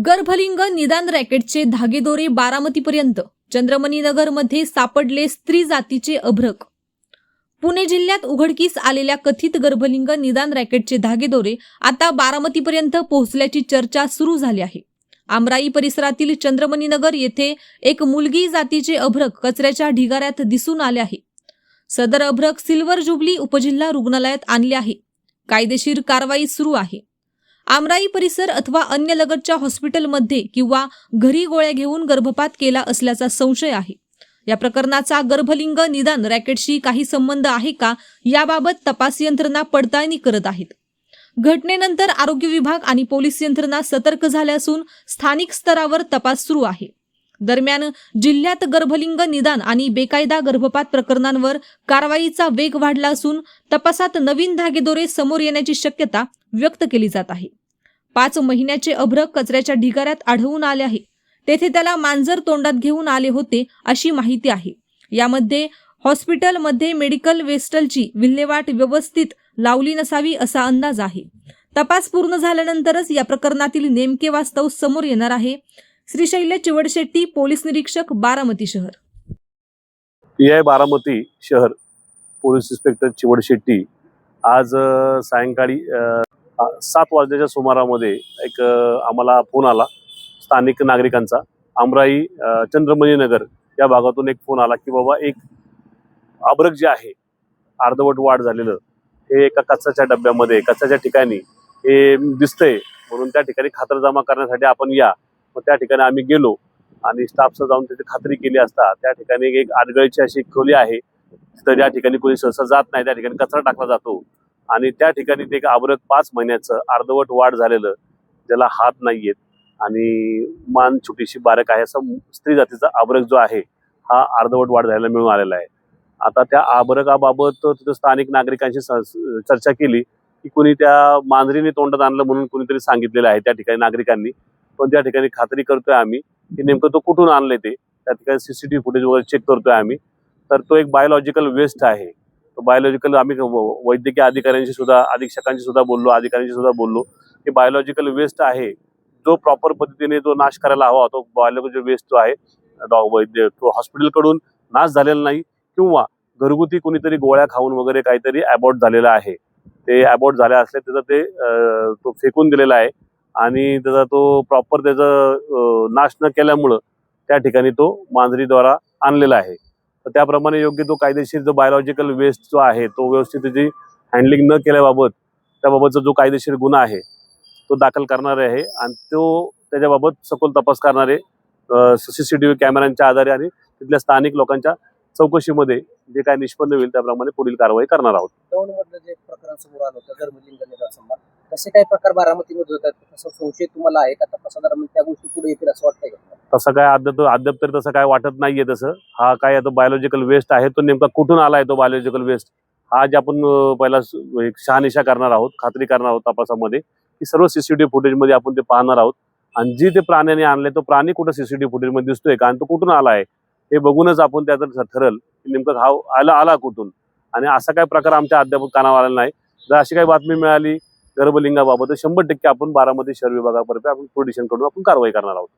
गर्भलिंग निदान रॅकेटचे धागेदोरे बारामतीपर्यंत, चंद्रमणी नगरमध्ये सापडले स्त्री जातीचे अभ्रक। पुणे जिल्ह्यात उघडकीस आलेल्या कथित गर्भलिंग निदान रॅकेटचे धागेदोरे आता बारामतीपर्यंत पोहोचल्याची चर्चा सुरू झाली आहे। आमराई परिसरातील चंद्रमणी नगर येथे एक मुलगी जातीचे अभ्रक कचऱ्याच्या ढिगाऱ्यात दिसून आले आहे। सदर अभ्रक सिल्वर जुबली उपजिल्हा रुग्णालयात आणले आहे। कायदेशीर कारवाई सुरू आहे। आमराई परिसर अथवा अन्य लगतच्या हॉस्पिटलमध्ये किंवा घरी गोळ्या घेऊन गर्भपात केला असल्याचा संशय आहे। या प्रकरणाचा गर्भलिंग निदान रॅकेटशी काही संबंध आहे का याबाबत तपास यंत्रणा पडताळणी करत आहेत। घटनेनंतर आरोग्य विभाग आणि पोलीस यंत्रणा सतर्क झाले असून स्थानिक स्तरावर तपास सुरू आहे। दरम्यान जिल्ह्यात गर्भलिंग निदान आणि बेकायदा गर्भपात प्रकरणांवर कारवाईचा वेग वाढला असून तपासात नवीन धागेदोरे समोर येण्याची शक्यता व्यक्त केली जात आहे। 5 महिन्याचे अभ्रक कचऱ्याच्या ढिगाऱ्यात आढळून आले आहे। तेथे त्याला मांजर तोंडात घेऊन आले होते अशी माहिती आहे। यामध्ये हॉस्पिटलमध्ये मेडिकल वेस्टलची विल्हेवाट व्यवस्थित लावली नसावी असा अंदाज आहे। तपास पूर्ण झाल्यानंतरच या प्रकरणातील नेमके वास्तव समोर येणार आहे। श्री शैलेश चिवडशेट्टी, पोलीस निरीक्षक, बारामती शहर। पीआय बारामती शहर पोलीस इन्स्पेक्टर चिवडशेट्टी आज सायंकाळी 7 वाजण्याच्या सुमारामध्ये एक आम्हाला फोन आला स्थानिक नागरिकांचा। आमराई चंद्रमणी नगर या भागातून एक फोन आला की बाबा एक अभ्रक जे आहे अर्धवट वाढ झालेलं हे एका कचऱ्याच्या डब्यामध्ये कचऱ्याच्या ठिकाणी हे दिसतंय, म्हणून त्या ठिकाणी खातरजमा करण्यासाठी आपण या। मग त्या ठिकाणी आम्ही गेलो आणि स्टाफसह जाऊन तिथे खात्री केली असता त्या ठिकाणी एक आडगळीची अशी खोली आहे, तर त्या ठिकाणी कोणी सहसा जात नाही, त्या ठिकाणी कचरा टाकला जातो आणि त्या ठिकाणी ते एक अभ्रक 5 महिन्याचं अर्धवट वाढ झालेलं, ज्याला हात नाहीयेत आणि मान छोटीशी बारक आहे, असं स्त्री जातीचा अभ्रक जो आहे हा अर्धवट वाढ झालेला मिळून आलेला आहे। आता त्या अभ्रकाबाबत तिथे स्थानिक नागरिकांशी चर्चा केली की कोणी त्या मांजरीने तोंडात आणलं म्हणून कोणीतरी सांगितलेलं आहे त्या ठिकाणी नागरिकांनी। पण त्या ठिकाणी खात्री करतोय आम्ही की नेमकं तो कुठून आणले ते, त्या ठिकाणी सीसीटीव्ही फुटेज वगैरे चेक करतोय आम्ही। तर तो एक बायोलॉजिकल वेस्ट आहे। तो बायोलॉजिकल आम्ही वैद्यकीय अधिकाऱ्यांशी सुद्धा, अधीक्षकांशी सुद्धा बोललो, अधिकाऱ्यांशी सुद्धा बोललो की बायोलॉजिकल वेस्ट आहे, जो प्रॉपर पद्धतीने तो नाश करायला हवा तो बायोलॉजिकल वेस्ट जो आहे वैद्य तो हॉस्पिटलकडून नाश झालेला नाही किंवा घरगुती कोणीतरी गोळ्या खाऊन वगैरे काहीतरी अबॉर्ट झालेला आहे। ते अबॉर्ट झाले असले त्याचं ते तो फेकून दिलेला आहे आणि त्याचा तो प्रॉपर त्याचा नाश न केल्यामुळं त्या ठिकाणी तो मांजरीद्वारा आणलेला आहे। तर त्याप्रमाणे योग्य तो कायदेशीर जो बायोलॉजिकल वेस्ट जो आहे तो व्यवस्थित त्याची हँडलिंग न केल्याबाबत त्याबाबतचा जो कायदेशीर गुन्हा आहे तो दाखल करणार आहे आणि तो त्याच्याबाबत सखोल तपास करणारे सीसीटीव्ही कॅमेऱ्यांच्या आधारे आणि तिथल्या स्थानिक लोकांच्या चौकशीमध्ये जे काय निष्पन्न होईल त्याप्रमाणे पुढील कारवाई करणार आहोत। दौंडमधलं जे प्रकरण समोर आलं होतं गर्भलिंग निदान संबंध, तसे काही प्रकार बारामतीमध्ये होतात, तसं संशय तुम्हाला आहे का? तपासादरम्यान त्या गोष्टी पुढे येतील असं वाटतंय का? तसं काय अद्याप तरी तसं काय वाटत नाहीये। तसं हा काय तो बायोलॉजिकल वेस्ट आहे, तो नेमका कुठून आलाय तो बायोलॉजिकल वेस्ट हा जे आपण पहिला एक शहानिशा करणार आहोत, खात्री करणार आहोत तपासामध्ये की सर्व सीसीटीव्ही फुटेजमध्ये आपण ते पाहणार आहोत आणि जे ते प्राण्याने आणले तो प्राणी कुठं सीसीटीव्ही फुटेजमध्ये दिसतोय का आणि तो कुठून आलाय हे बघूनच आपण त्याचं ठरल की नेमकं हा आला कुठून। आणि असा काही प्रकार आमच्या अद्याप कानावर आलेला नाही। जर अशी काही बातमी मिळाली गर्भलिंगाबाबत 100% आपण बारामती शहर विभागापर्यंत आपण पोलिसांकडून आपण कारवाई करणार आहोत।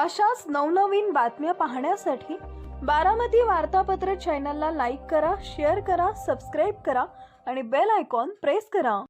अशाच नवनवीन बातम्या पाहण्यासाठी बारामती वार्तापत्र चॅनलला लाईक करा, शेअर करा, सबस्क्राईब करा आणि बेल आयकॉन प्रेस करा।